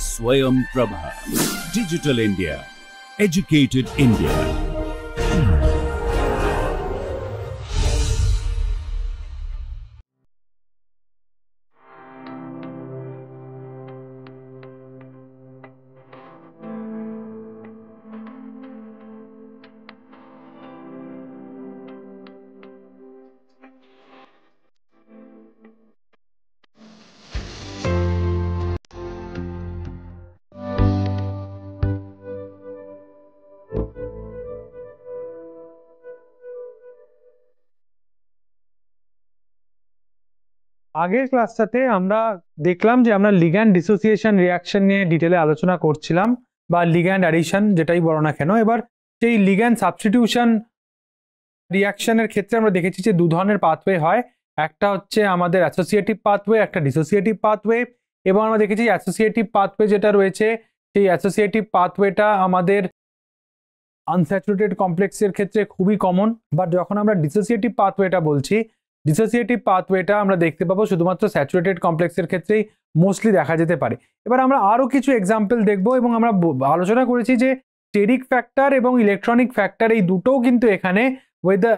Swayam Prabha. Digital India. Educated India. আগের ক্লাসটাতে আমরা দেখলাম যে আমরা লিগ্যান্ড ডিসোসিয়েশন রিঅ্যাকশন নিয়ে ডিটেলে আলোচনা করছিলাম, বা লিগ্যান্ড অ্যাডিশন যেটাই বলো না কেন। এবার সেই লিগ্যান্ড সাবস্টিটিউশন রিঅ্যাকশনের ক্ষেত্রে আমরা দেখেছি যে দু ধরনের পাথওয়ে হয়, একটা হচ্ছে আমাদের অ্যাসোসিয়েটিভ পাথওয়ে, একটা ডিসোসিয়েটিভ পাথওয়ে। এবং আমরা দেখেছি অ্যাসোসিয়েটিভ পাথওয়ে যেটা রয়েছে সেই অ্যাসোসিয়েটিভ পাথওয়েটা আমাদের আনস্যাচুরেটেড কমপ্লেক্সের ক্ষেত্রে খুবই কমন, বাট যখন আমরা ডিসোসিয়েটিভ পাথওয়েটা বলছি, ডিসোসিয়েটিভ পাথওয়েটা আমরা দেখতে পাবো শুধুমাত্র স্যাচুরেটেড কমপ্লেক্সের ক্ষেত্রেই মোস্টলি দেখা যেতে পারে। এবার আমরা আরও কিছু এক্সাম্পল দেখব, এবং আমরা আলোচনা করেছি যে স্টেরিক ফ্যাক্টর এবং ইলেকট্রনিক ফ্যাক্টর এই দুটোও কিন্তু এখানে ওয়েদার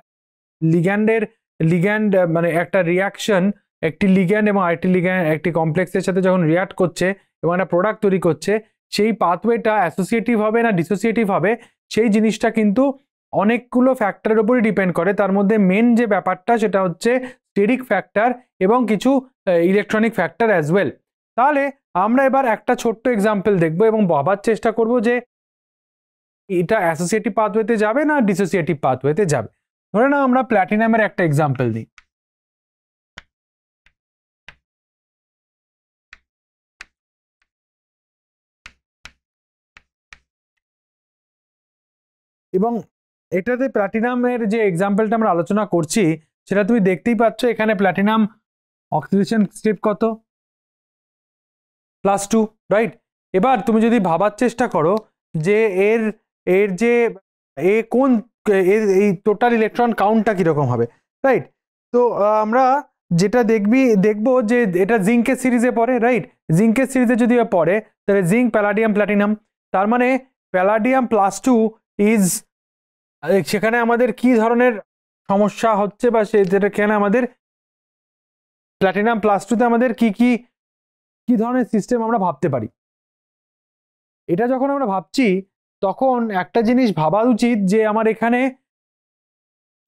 লিগ্যান্ড মানে একটা রিয়াকশন, একটি লিগ্যান্ড এবং আরেকটি লিগ্যান্ড একটি কমপ্লেক্সের সাথে যখন রিয়াক্ট করছে এবং একটা প্রোডাক্ট তৈরি করছে, সেই পাথওয়েটা অ্যাসোসিয়েটিভ হবে না ডিসোসিয়েটিভ হবে, সেই জিনিসটা কিন্তু অনেকগুলো ফ্যাক্টরের উপরই ডিপেন্ড করে। তার মধ্যে মেন যে ব্যাপারটা সেটা হচ্ছে স্টেরিক ফ্যাক্টর এবং কিছু ইলেকট্রনিক ফ্যাক্টর অ্যাজ ওয়েল। তাহলে আমরা এবার একটা ছোট্ট এক্সাম্পল দেখব এবং ভাবার চেষ্টা করব যে এটা অ্যাসোসিয়েটিভ পাথওয়েতে যাবে না ডিসোসিয়েটিভ পাথওয়েতে যাবে। ধরে নাও আমরা প্ল্যাটিনামের একটা এক্সাম্পল দিই। এবং এটাতে প্ল্যাটিনামের যে এক্সাম্পলটা আমরা আলোচনা করছি সেটা তুমি দেখতেই পাচ্ছ, এখানে প্ল্যাটিনাম অক্সিডেশন স্টেপ কত, +2, রাইট। এবার তুমি যদি ভাবার চেষ্টা করো যে এর যে কোন এই টোটাল ইলেকট্রন কাউন্টটা কিরকম হবে, রাইট। তো আমরা যেটা দেখবো যে এটা জিঙ্কের সিরিজে পড়ে, রাইট। জিঙ্কের সিরিজে যদি পড়ে তাহলে জিঙ্ক প্যালাডিয়াম প্ল্যাটিনাম, তার মানে প্যালাডিয়াম +2 ইজ, সেখানে আমাদের কি ধরনের সমস্যা হচ্ছে, বা সেখানে আমাদের প্ল্যাটিনাম +2তে আমাদের কি ধরনের সিস্টেম আমরা ভাবতে পারি। এটা যখন আমরা ভাবছি তখন একটা জিনিস ভাবা উচিত যে আমার এখানে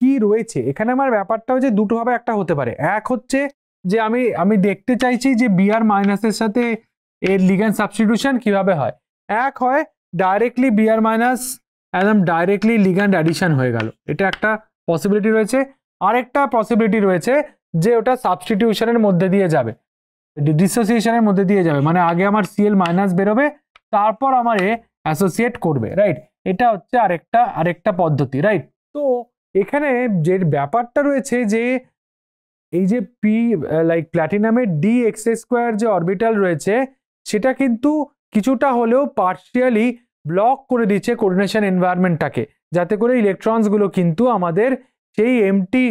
কি রয়েছে। এখানে আমার ব্যাপারটা হচ্ছে দুটো ভাবে একটা হতে পারে। এক হচ্ছে যে আমি দেখতে চাইছি যে Br মাইনাসের সাথে এর লিগ্যান্ড সাবস্টিটিউশন কিভাবে হয়। এক হয় ডাইরেক্টলি Br মাইনাস একদম ডাইরেক্টলি লিগ্যান্ড অ্যাডিশন হয়ে গেল, এটা একটা পসিবিলিটি রয়েছে। আরেকটা পসিবিলিটি রয়েছে যে ওটা সাবস্টিটিউশনের মধ্যে দিয়ে যাবে, ডিসোসিয়েশনের মধ্যে দিয়ে যাবে, মানে আগে আমার Cl মাইনাস বেরোবে তারপর আমার অ্যাসোসিয়েট করবে, রাইট। এটা হচ্ছে আরেকটা পদ্ধতি, রাইট। তো এখানে যে ব্যাপারটা রয়েছে যে এই যে প্ল্যাটিনামের dx² যে অরবিটাল রয়েছে সেটা কিন্তু কিছুটা হলেও পার্শিয়ালি ব্লক করে দিচ্ছে কোঅর্ডিনেশন এনভায়রনমেন্টটাকে, যাতে করে ইলেকট্রনসগুলো কিন্তু আমাদের সেই এমটি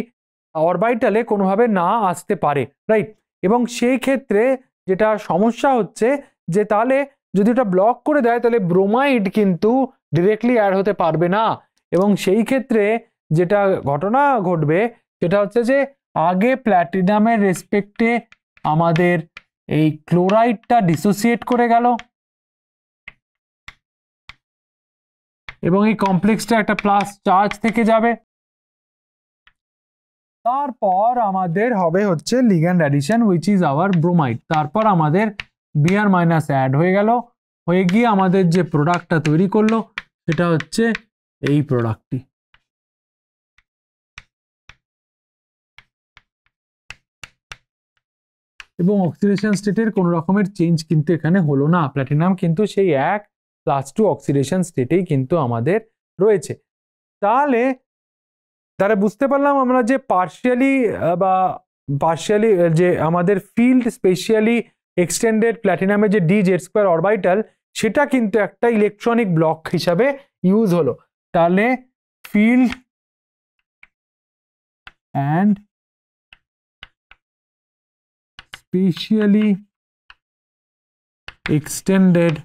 অরবিটালে কোনোভাবে না আসতে পারে, রাইট। এবং সেই ক্ষেত্রে যেটা সমস্যা হচ্ছে যে তাহলে যদি ওটা ব্লক করে দেয় তাহলে ব্রোমাইড কিন্তু ডিরেক্টলি অ্যাড হতে পারবে না, এবং সেই ক্ষেত্রে যেটা ঘটনা ঘটবে সেটা হচ্ছে যে আগে প্ল্যাটিনামের রেসপেক্টে আমাদের এই ক্লোরাইডটা ডিসোসিয়েট করে গেল এবং এই কমপ্লেক্সটা একটা প্লাস চার্জ থেকে যাবে, তারপর আমাদের হবে হচ্ছে ligand addition which is our bromide, তারপর আমাদের Br মাইনাস অ্যাড হয়ে গেল, হয়ে গিয়ে আমাদের যে প্রোডাক্টটা তৈরি করলো সেটা হচ্ছে এই প্রোডাক্টটি। এবং অক্সিডেশন স্টেটের কোনো রকমের চেঞ্জ কিন্তু এখানে হলো না, প্ল্যাটিনাম কিন্তু সেই +2 অক্সিডেশন স্টেটেই কিন্তু আমাদের রয়েছে। তাহলে বুঝতে পারলাম আমরা যে পার্শিয়ালি যে আমাদের ফিল্ড স্পেশালি এক্সটেন্ডেড প্ল্যাটিনামের যে dz² অরবিটাল সেটা কিন্তু একটা ইলেকট্রনিক ব্লক হিসাবে ইউজ হলো। তাহলে field and spatially extended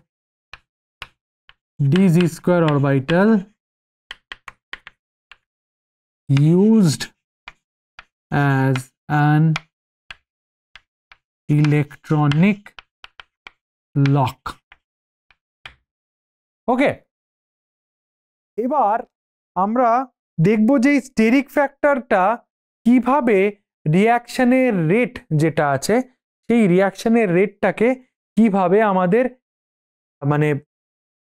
d square orbital used as an electronic lock. ওকে, এবার আমরা দেখব যে স্টেরিক ফ্যাক্টরটা কিভাবে রিঅ্যাকশনের রেট যেটা আছে সেই রিঅ্যাকশনের রেটটাকে কিভাবে আমাদের মানে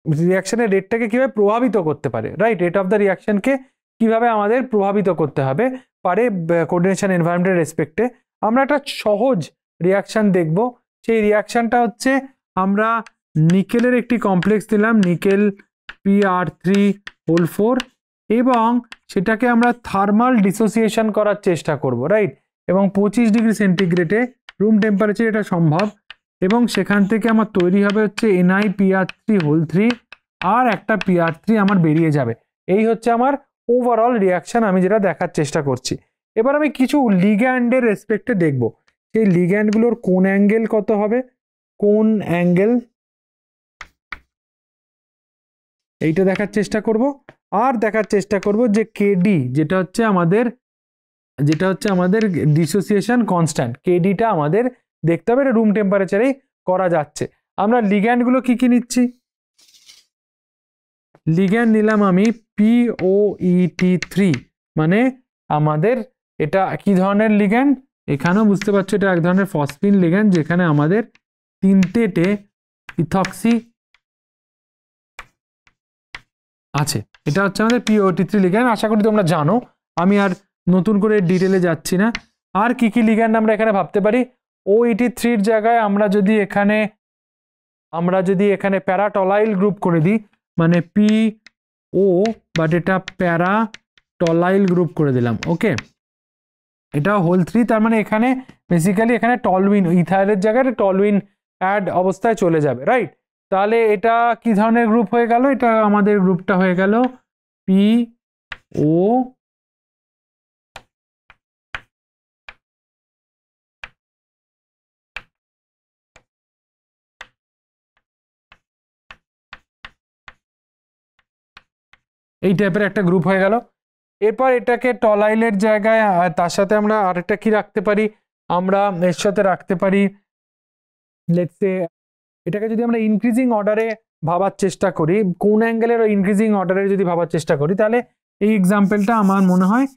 রিঅ্যাকশনের রেটটাকে কিভাবে প্রভাবিত করতে পারে, রাইট? রেট অফ দ্য রিঅ্যাকশনকে কিভাবে আমাদের প্রভাবিত করতে হবে পারে কোঅর্ডিনেশন এনভায়রনমেন্টের রেসপেক্টে। আমরা একটা সহজ রিঅ্যাকশন দেখব। সেই রিঅ্যাকশনটা হচ্ছে আমরা নিকেলের একটি কমপ্লেক্স দিলাম, নিকেল Pr3 এবং সেটাকে আমরা থার্মাল ডিসোসিয়েশন করার চেষ্টা করব, রাইট? এবং 25 ডিগ্রি সেন্টিগ্রেডে রুম টেম্পারেচার এটা সম্ভব। এবং সেখান থেকে আমার তৈরি হবে হচ্ছে NiPr3 আর একটা Pr3 আমার বেরিয়ে যাবে। এই হচ্ছে আমার ওভারঅল রিঅ্যাকশন আমি যেটা দেখার চেষ্টা করছি। এবার আমি কিছু লিগ্যান্ডের রেসপেক্টে দেখব, সেই লিগ্যান্ডগুলোর কোন অ্যাঙ্গেল কত হবে, কোন অ্যাঙ্গেল এইটা দেখার চেষ্টা করব। আর দেখার চেষ্টা করব যে কেডি যেটা হচ্ছে আমাদের ডিসোসিয়েশন কনস্ট্যান্ট, কেডিটা আমাদের দেখতে হবে, এটা রুম টেম্পারেচারেই করা যাচ্ছে। আমরা লিগ্যান্ডগুলো কি কি নিচ্ছি? লিগ্যান্ড নিলাম আমি POET3, মানে আমাদের এটা কি ধরনের লিগ্যান্ড? এখানেও বুঝতে পারছো এটা এক ধরনের ফসফিন লিগ্যান্ড, যেখানে আমাদের 3টে ইথক্সি আছে। এটা হচ্ছে আমাদের POET3 লিগ্যান্ড। আশা করি তোমরা জানো, আমি আর নতুন করে ডিটেলে যাচ্ছি না। আর কি কি লিগ্যান্ড আমরা এখানে ভাবতে পারি? OET3 জায়গায় আমরা যদি এখানে প্যারাটলাইল গ্রুপ করে দিই, মানে PO বাট এটা প্যারাটলাইল গ্রুপ করে দিলাম। ওকে, এটা হোল 3, তার মানে এখানে বেসিক্যালি এখানে টলুইন, ইথাইলের জায়গায় টলুইন অ্যাড অবস্থায় চলে যাবে, রাইট? তাহলে এটা কি ধরনের গ্রুপ হয়ে গেল? এটা আমাদের গ্রুপটা হয়ে গেল PO এই টাইপের একটা গ্রুপ হয়ে গেল। এরপর এটাকে টলাইলের জায়গায় তার সাথে আমরা আরেকটা কি রাখতে পারি? আমরা এর সাথে রাখতে পারি লেটস সে এটাকে যদি আমরা ইনক্রিজিং অর্ডারে ভাবার চেষ্টা করি, কোন অ্যাঙ্গেলের ইনক্রিজিং অর্ডারে যদি ভাবার চেষ্টা করি, তাহলে এই এক্সাম্পলটা আমার মনে হয়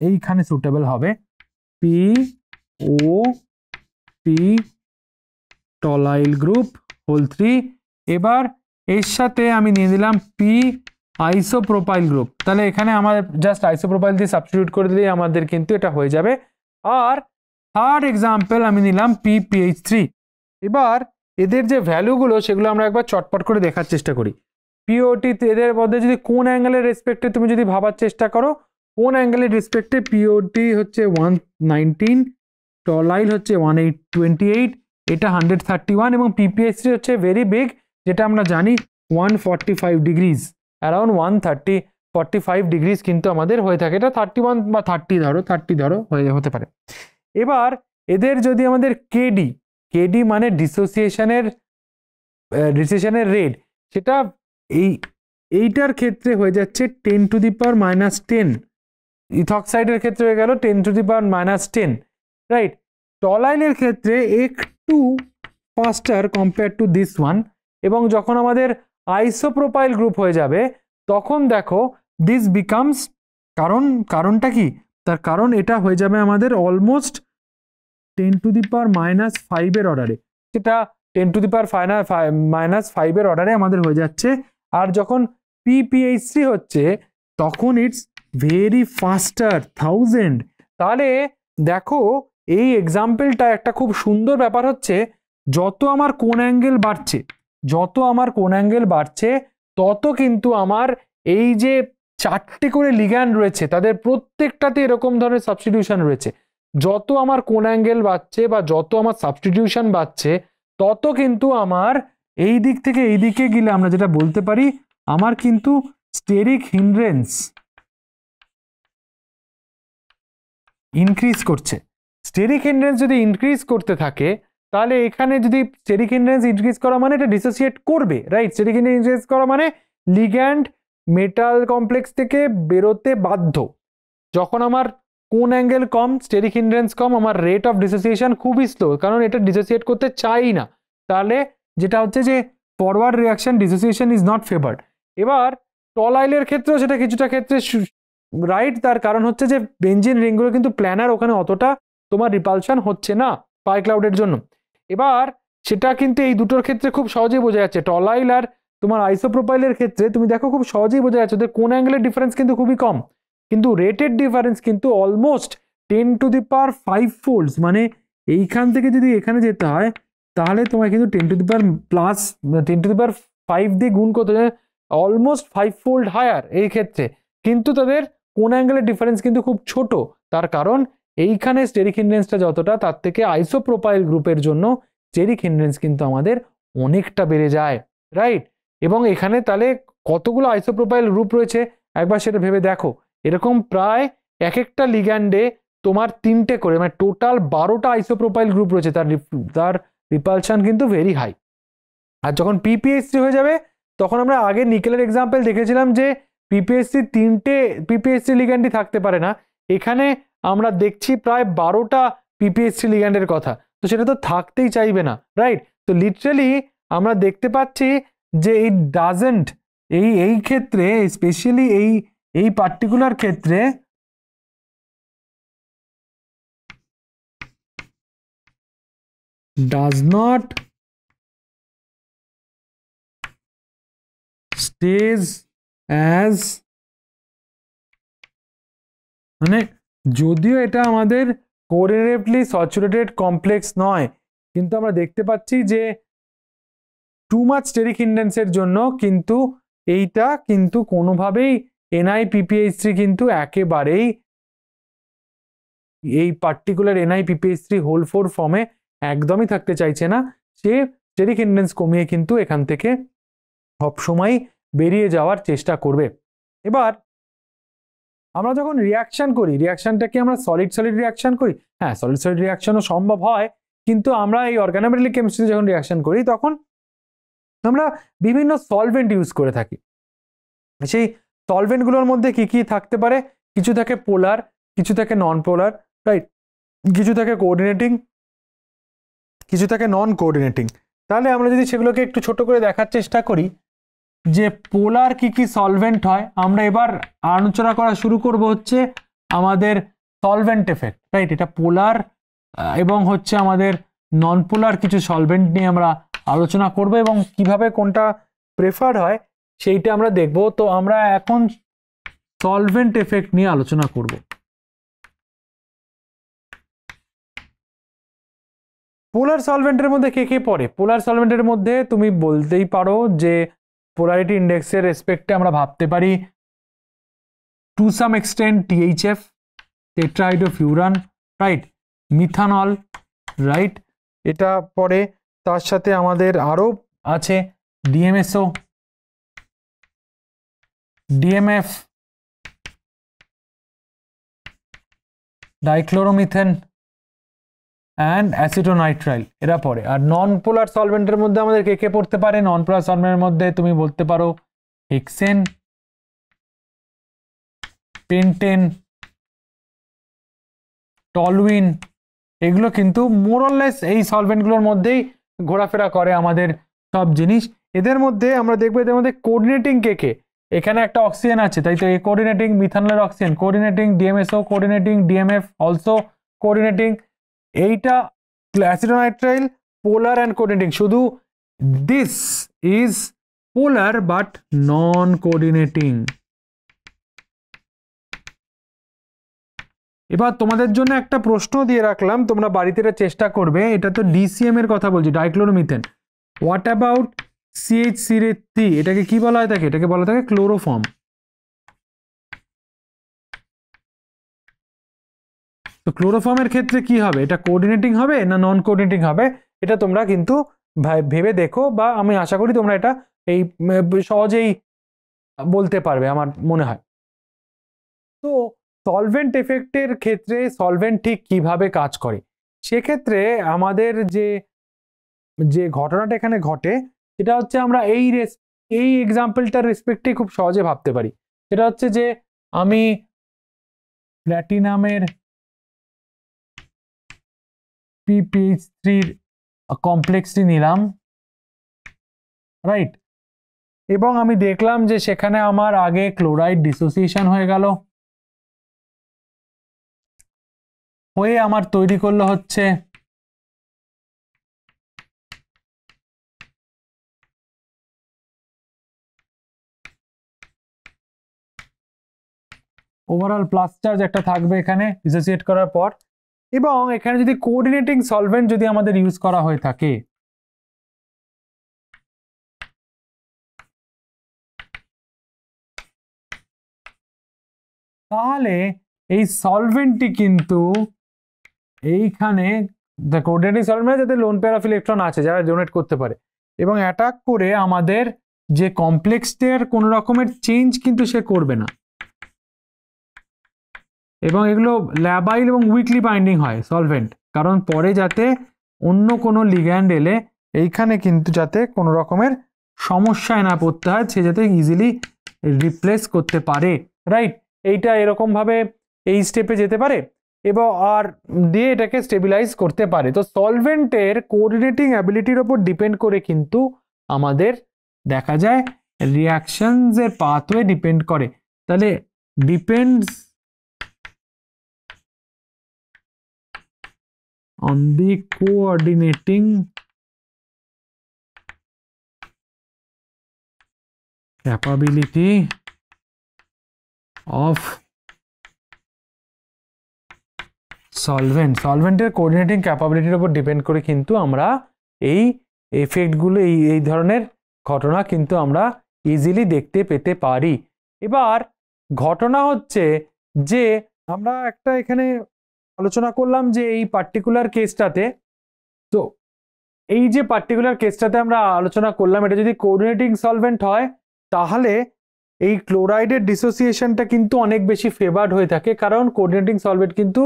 এইখানে সুটেবল হবে। POP টলাইল গ্রুপ হোল 3। এবার এর সাথে আমি নিয়ে দিলাম P আইসোপ্রোপাইল গ্রুপ। তাহলে এখানে আমাদের জাস্ট আইসোপ্রোপাইল দিয়ে সাবস্টিটিউট করে দিলেই আমাদের কিন্তু এটা হয়ে যাবে। আর থার্ড এক্সাম্পল আমি নিলাম PPH3। এবার এদের যে ভ্যালুগুলো সেগুলো আমরা একবার চটপট করে দেখার চেষ্টা করি। POT এদের মধ্যে যদি কোন অ্যাঙ্গেলের রেসপেক্টে তুমি যদি ভাবার চেষ্টা করো, কোন অ্যাঙ্গেলের রেসপেক্টে POT হচ্ছে 119, টলাইল হচ্ছে 128, এটা 131 এবং PPH3 হচ্ছে ভেরি বিগ, যেটা আমরা জানি 145 ডিগ্রিজ, অ্যারাউন্ড 145 ডিগ্রিজ কিন্তু আমাদের হয়ে থাকে। এটা 31 বা 30 ধরো হতে পারে। এবার এদের যদি আমাদের কেডি মানে ডিসোসিয়েশনের রেট, সেটা এইটার ক্ষেত্রে হয়ে যাচ্ছে 10⁻⁻10, ইথক্সাইডের ক্ষেত্রে হয়ে গেল 10⁻⁻10, রাইট? টলাইলের ক্ষেত্রে একটু ফাস্টার কম্পেয়ার টু দিস ওয়ান। এবং যখন আমাদের আইসোপ্রোপাইল গ্রুপ হয়ে যাবে তখন দেখো দিস বিকামস, কারণটা কি? তার কারণ এটা হয়ে যাবে আমাদের অলমোস্ট 10⁻⁻5 এর অর্ডারে, সেটা 10⁻⁻5 এর অর্ডারে আমাদের হয়ে যাচ্ছে। আর যখন PPH3 হচ্ছে তখন ইটস ভেরি ফাস্টার 1000। তাহলে দেখো এই এক্সাম্পলটা একটা খুব সুন্দর ব্যাপার হচ্ছে, যত আমার কোন অ্যাঙ্গেল বাড়ছে তত কিন্তু আমার এই যে 4টে করে লিগ্যান্ড রয়েছে তাদের প্রত্যেকটাতে এরকম ধরনের সাবস্টিটিউশন রয়েছে। যত আমার কোন অ্যাঙ্গেল বাড়ছে বা যত আমার সাবস্টিটিউশন বাড়ছে তত কিন্তু আমার এই দিক থেকে এই দিকে গেলে আমরা যেটা বলতে পারি আমার কিন্তু স্টেরিক হিন্ড্রেন্স ইনক্রিজ করছে। স্টেরিক হিন্ড্রেন্স যদি ইনক্রিজ করতে থাকে তাহলে এখানে যদি স্টেরিক হিন্ড্রেন্স ইনক্রিজ করা মানে এটা ডিসোসিয়েট করবে, রাইট? স্টেরিক হিন্ড্রেন্স ইনক্রিজ করা মানে লিগ্যান্ড মেটাল কমপ্লেক্স থেকে বেরোতে বাধ্য। যখন আমার কোন অ্যাঙ্গেল কম, স্টেরিক হিন্ড্রেন্স কম, আমার রেট অফ ডিসোসিয়েশন খুবই স্লো, কারণ এটা ডিসোসিয়েট করতে চাই না। তাহলে যেটা হচ্ছে যে forward reaction dissociation is not favoured. এবার টলাইলের ক্ষেত্রেও সেটা কিছুটা ক্ষেত্রে রাইট, তার কারণ হচ্ছে যে বেঞ্জিন রিংগুলো কিন্তু প্ল্যানার, ওখানে অতটা তোমার রিপালশন হচ্ছে না পাই ক্লাউডের জন্য। এবার সেটা কিন্তু এই দুটোর ক্ষেত্রে খুব সহজেই বোঝা যাচ্ছে। টলাইল আর তোমার আইসোপ্রোপাইলের ক্ষেত্রে তুমি দেখো খুব সহজেই বোঝা যাচ্ছে যে কোন অ্যাঙ্গেলের ডিফারেন্স কিন্তু খুবই কম, কিন্তু রেটেড ডিফারেন্স কিন্তু অলমোস্ট 10⁵ ফোল্ডস। মানে এইখান থেকে যদি এখানে যেতে হয় তাহলে তোমায় কিন্তু 10⁻5 দিয়ে গুণ করতে হবে, অলমোস্ট 5 ফোল্ড হায়ার এই ক্ষেত্রে। কিন্তু তাদের কোন অ্যাঙ্গেলের ডিফারেন্স কিন্তু খুব ছোট, তার কারণ এইখানে স্টেরিক হিন্ড্রেন্সটা যতটা, তার থেকে আইসোপ্রোপাইল গ্রুপের জন্য স্টেরিক হিন্ড্রেন্স কিন্তু আমাদের অনেকটা বেড়ে যায়, রাইট? এবং এখানে তাহলে কতগুলো আইসোপ্রোপাইল গ্রুপ রয়েছে একবার সেটা ভেবে দেখো। এরকম প্রায় এক একটা লিগ্যান্ডে তোমার 3টে করে, মানে টোটাল 12টা আইসোপ্রোপাইল গ্রুপ রয়েছে। তার রিপালশন কিন্তু ভেরি হাই। আর যখন PPH3 হয়ে যাবে তখন আমরা আগে নিকেলের এক্সাম্পল দেখেছিলাম যে PPH3 3টে PPH3 লিগ্যান্ডই থাকতে পারে না, এখানে আমরা দেখছি প্রায় 12টা PPH3 লিগ্যান্ডের কথা, তো সেটা তো থাকতেই চাইবে না, রাইট? তো লিটারালি আমরা দেখতে পাচ্ছি যে ইট ডাজেন্ট, এই ক্ষেত্রে স্পেশালি এই পার্টিকুলার ক্ষেত্রে does not stays as, মানে যদিও এটা আমাদের কোরিলেটিভলি স্যাচুরেটেড কমপ্লেক্স নয়, কিন্তু আমরা দেখতে পাচ্ছি যে টু মাচ স্টেরিক হিন্ড্রেন্সের জন্য কিন্তু এইটা কিন্তু কোনোভাবেই NiPPH3 কিন্তু একেবারেই এই পার্টিকুলার NiPPH3 হোল 4 ফর্মে একদমই থাকতে চাইছে না, সে স্টেরিক হিন্ড্রেন্স কমিয়ে কিন্তু এখান থেকে সবসময় বেরিয়ে যাওয়ার চেষ্টা করবে। এবার আমরা যখন রিয়াকশন করি, রিয়াকশনটাকে আমরা সলিড সলিড রিয়াকশন করি, হ্যাঁ সলিড সলিড রিয়াকশনও সম্ভব হয়, কিন্তু আমরা এই অর্গানোমেটালিক কেমিস্ট্রি যখন রিয়াকশন করি তখন আমরা বিভিন্ন সলভেন্ট ইউজ করে থাকি। সেই সলভেন্টগুলোর মধ্যে কি কি থাকতে পারে? কিছু থাকে পোলার, কিছু থাকে নন পোলার, রাইট? কিছু থাকে কোঅর্ডিনেটিং, কিছু থাকে নন কোঅর্ডিনেটিং। তাহলে আমরা যদি সেগুলোকে একটু ছোট করে দেখার চেষ্টা করি যে পোলার কি কি সলভেন্ট হয়, আমরা এবার আলোচনা করা শুরু করব হচ্ছে আমাদের সলভেন্ট এফেক্ট, রাইট? এটা পোলার এবং হচ্ছে আমাদের নন পোলার কিছু সলভেন্ট নিয়ে আমরা আলোচনা করব এবং কিভাবে কোনটা প্রেফার হয় সেইটা আমরা দেখব। তো আমরা এখন সলভেন্ট এফেক্ট নিয়ে আলোচনা করব। পোলার সলভেন্টের মধ্যে কে কে পড়ে? পোলার সলভেন্টের মধ্যে তুমি বলতেই পারো যে পোলারিটি ইন্ডেক্সের রেসপেক্টে আমরা ভাবতে পারি to some extent THF, tetrahydrofuran, right? Methanol, right? এটা পড়ে। তার সাথে আমাদের আরো আছে DMSO, DMF, dichloromethane and acetonitrile, এরা পড়ে। আর নন পোলার সলভেন্টের মধ্যে আমাদের কে কে পড়তে পারে? নন পোলার সলভেন্টের মধ্যে তুমি বলতে পারো হেক্সেন, পেন্টেন, টলুইন, এগুলো কিন্তু মোরলেস এই সলভেন্টগুলোর মধ্যেই ঘোরাফেরা করে আমাদের সব জিনিস। এদের মধ্যে আমরা দেখবো এদের মধ্যে কোঅর্ডিনেটিং কে কে, এখানে একটা অক্সিজেন আছে তাই তো, এই কোঅর্ডিনেটিং মিথানলের oxygen, coordinating DMSO, coordinating DMF also coordinating. এইটা অ্যাসিটোনাইট্রাইল পোলার অ্যান্ড কোঅর্ডিনেটিং, শুধু this is polar but non coordinating. এবার তোমাদের জন্য একটা প্রশ্ন দিয়ে রাখলাম, তোমরা বাড়িতে এটা চেষ্টা করবে। এটা তো DCM এর কথা বলছি, ডাইক্লোরোমিথেন। What about CH3? এটাকে কি বলা হয় থাকে? এটাকে বলা থাকে ক্লোরোফর্ম। তো ক্লোরোফর্মের ক্ষেত্রে কি হবে? এটা কোঅর্ডিনেটিং হবে না নন কোঅর্ডিনেটিং হবে? এটা তোমরা কিন্তু ভেবে দেখো, বা আমি আশা করি তোমরা এটা এই সহজেই বলতে পারবে আমার মনে হয়। তো সলভেন্ট এফেক্টের ক্ষেত্রে সলভেন্ট ঠিক কিভাবে কাজ করে, সেক্ষেত্রে আমাদের যে যে ঘটনাটা এখানে ঘটে সেটা হচ্ছে আমরা এই এক্সাম্পলটার রেসপেক্টে খুব সহজে ভাবতে পারি। সেটা হচ্ছে যে আমি প্ল্যাটিনামের PPH3 কমপ্লেক্সটি নিলাম, রাইট, এবং আমি দেখলাম যে সেখানে আমার আগে ক্লোরাইড ডিসোসিয়েশন হয়ে গেল, হয়ে আমার তৈরি করলো হচ্ছে ওভারঅল প্লাস চার্জ একটা থাকবে এখানে ডিসোসিয়েট করার পর। এবং এখানে যদি কোঅর্ডিনেটিং সলভেন্ট যদি আমাদের ইউজ করা হয়ে থাকে, তাহলে এই সলভেন্টটি কিন্তু এইখানে কোঅর্ডিনেটিং সলভেন্ট যাতে লোন পেয়ার অফ ইলেকট্রন আছে যারা ডোনেট করতে পারে, এবং অ্যাটাক করে আমাদের যে কমপ্লেক্সটার কোনো রকমের চেঞ্জ কিন্তু সে করবে না, এবং এগুলো ল্যাবাইল এবং উইকলি বাইন্ডিং হয় সলভেন্ট, কারণ পরে যাতে অন্য কোনো লিগ্যান্ড এলে এইখানে কিন্তু যাতে কোনো রকমের সমস্যায় না পড়তে হয়, সে যাতে ইজিলি রিপ্লেস করতে পারে, রাইট। এইটা এরকম ভাবে এই স্টেপে যেতে পারে এবং আর দিয়ে এটাকে স্টেবিলাইজ করতে পারে। তো সলভেন্টের কোঅর্ডিনেটিং অ্যাবিলিটির ওপর ডিপেন্ড করে কিন্তু আমাদের দেখা যায় রিঅ্যাকশনস এর পাথওয়ে ডিপেন্ড করে। তাহলে depends on the coordinating capability of সলভেন্টের কোঅর্ডিনেটিং ক্যাপাবিলিটির উপর ডিপেন্ড করে কিন্তু আমরা এই এফেক্টগুলো এই ধরনের ঘটনা কিন্তু আমরা ইজিলি দেখতে পেতে পারি। এবার ঘটনা হচ্ছে যে আমরা একটা এখানে আলোচনা করলাম যে এই পার্টিকুলার কেসটাতে, তো এই যে পার্টিকুলার কেসটাতে আমরা আলোচনা করলাম এটা যদি কোঅর্ডিনেটিং সলভেন্ট হয় তাহলে এই ক্লোরাইডের ডিসোসিয়েশনটা কিন্তু অনেক বেশি ফেভার্ড হয়ে থাকে, কারণ কোঅর্ডিনেটিং সলভেন্ট কিন্তু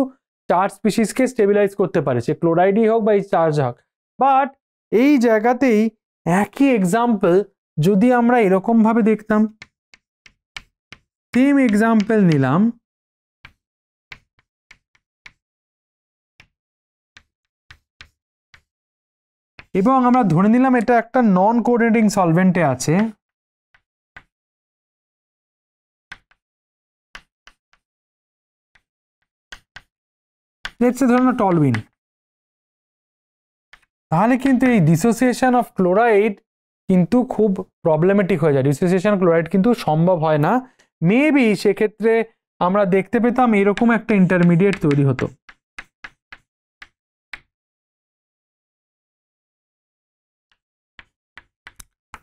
চার্জ স্পিসিসকে স্টেবিলাইজ করতে পারে, সে ক্লোরাইডই হোক বা এই চার্জ হোক। বাট এই জায়গাতেই একই এক্সাম্পল যদি আমরা এরকম ভাবে দেখতাম, সেম এক্সাম্পল নিলাম এবং আমরা ধরে নিলাম এটা একটা নন কোঅর্ডিনেটিং সলভেন্টে আছে, লেটস সে ধরুন টলুইন, তাহলে কিন্তু এই ডিসোসিয়েশন অফ ক্লোরাইড কিন্তু খুব প্রবলেমেটিক হয়ে যায়, ডিসোসিয়েশন অফ ক্লোরাইড কিন্তু সম্ভব হয় না। মেবি সেক্ষেত্রে আমরা দেখতে পেতাম এরকম একটা ইন্টারমিডিয়েট তৈরি হতো,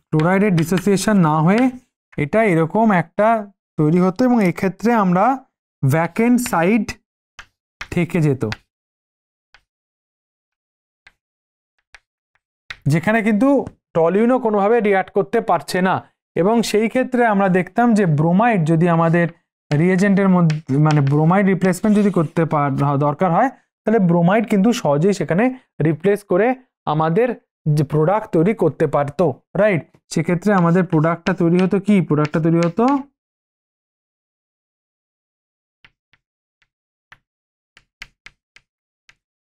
ক্লোরাইডের ডিসোসিয়েশন না হয়ে এটা এরকম একটা তৈরি হতো এবং এক্ষেত্রে আমরা ভ্যাকেন্ট সাইড থেকে যেত, যেখানে কিন্তু টলিউনও কোনোভাবে রিঅ্যাক্ট করতে পারছে না। এবং সেই ক্ষেত্রে আমরা দেখতাম যে ব্রোমাইড যদি আমাদের রিয়েজেন্টের মধ্যে মানে ব্রোমাইড রিপ্লেসমেন্ট যদি করতে দরকার হয় তাহলে ব্রোমাইড কিন্তু সহজেই সেখানে রিপ্লেস করে আমাদের যে প্রোডাক্ট তৈরি করতে পারতো, রাইট। সেক্ষেত্রে আমাদের প্রোডাক্টটা তৈরি হতো কি, প্রোডাক্টটা তৈরি হতো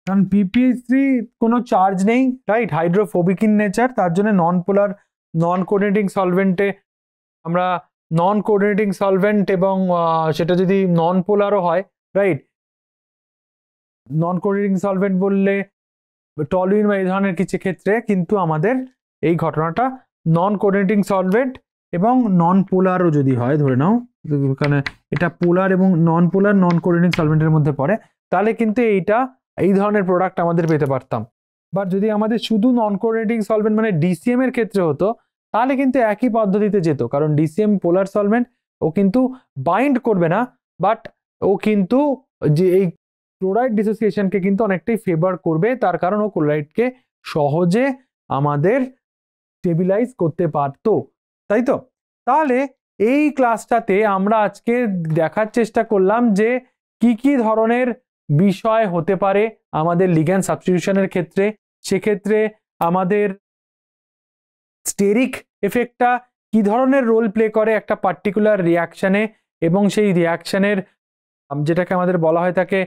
কারণ PPH3 কোনো চার্জ নেই, রাইট, হাইড্রোফোবিক ইন নেচার, তার জন্য নন কোঅর্ডিনেটিং সলভেন্টে আমরা নন কোঅর্ডিনেটিং সলভেন্ট এবং সেটা যদি নন পোলারও হয়, রাইট, নন কোঅর্ডিনেটিং সলভেন্ট বললে টলুইন বা এই ধরনের কিছু ক্ষেত্রে কিন্তু আমাদের এই ঘটনাটা নন কোঅর্ডিনেটিং সলভেন্ট এবং নন পোলারও যদি হয়, ধরে নাও এখানে এটা পোলার এবং নন পোলার নন কোঅর্ডিনেটিং সলভেন্টের মধ্যে পড়ে, তাহলে কিন্তু এই ধরনের প্রোডাক্ট আমাদের পেতে পারতাম। বাট যদি আমাদের শুধু নন কোঅর্ডিনেটিং সলভেন্ট মানে DCM এর ক্ষেত্রে হতো তাহলে কিন্তু একই পদ্ধতিতে যেত, কারণ DCM পোলার সলভেন্ট, ও কিন্তু বাইন্ড করবে না, বাট ও কিন্তু যে এই ক্লোরাইড ডিসোসিয়েশনকে কিন্তু অনেকটাই ফেভার করবে, তার কারণ ও ক্লোরাইডকে সহজে আমাদের স্টেবিলাইজ করতে পারতো, তাই তো। তাহলে এই ক্লাসটাতে আমরা আজকে দেখার চেষ্টা করলাম যে কি ধরনের বিষয় হতে পারে আমাদের লিগ্যান্ড সাবস্টিটিউশনের ক্ষেত্রে। সেক্ষেত্রে আমাদের স্টেরিক এফেক্টটা কি ধরনের রোল প্লে করে একটা পার্টিকুলার রিয়াকশনে, এবং সেই রিয়াকশনের যেটাকে আমাদের বলা হয় থাকে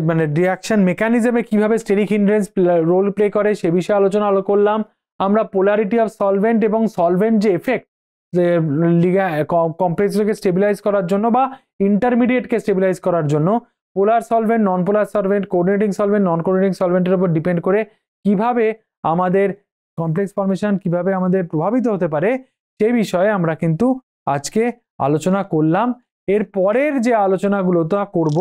মানে রিয়াকশন মেকানিজমে কিভাবে স্টেরিক হিন্ড্রেন্স রোল প্লে করে সে বিষয়ে আলোচনা করলাম। আমরা পোলারিটি অফ সলভেন্ট এবং সলভেন্ট যে এফেক্ট কমপ্লেক্সকে স্টেবিলাইজ করার জন্য বা ইন্টারমিডিয়েটকে স্টেবিলাইজ করার জন্য পোলার সলভেন্ট, নন পোলার সলভেন্ট, কোঅর্ডিনেটিং সলভেন্ট, নন কোঅর্ডিনেটিং সলভেন্টের উপর ডিপেন্ড করে কিভাবে আমাদের কমপ্লেক্স ফর্মেশন কিভাবে আমাদের প্রভাবিত হতে পারে সেই বিষয়ে আমরা কিন্তু আজকে আলোচনা করলাম। এর পরের যে আলোচনাগুলো তা করব,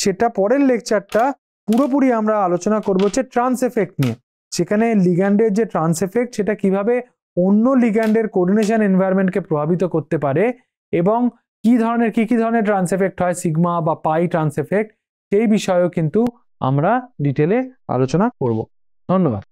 সেটা পরের লেকচারটা পুরোপুরি আমরা আলোচনা করব হচ্ছে ট্রান্স এফেক্ট নিয়ে। সেখানে লিগ্যান্ডের যে ট্রান্স এফেক্ট সেটা কিভাবে অন্য লিগ্যান্ডের কোঅর্ডিনেশন এনভায়রনমেন্টকে প্রভাবিত করতে পারে, এবং কি ধরনের ট্রান্স এফেক্ট হয়, সিগমা বা পাই ট্রান্স এফেক্ট, সেই বিষয়েও কিন্তু আমরা ডিটেলে আলোচনা করব। ধন্যবাদ।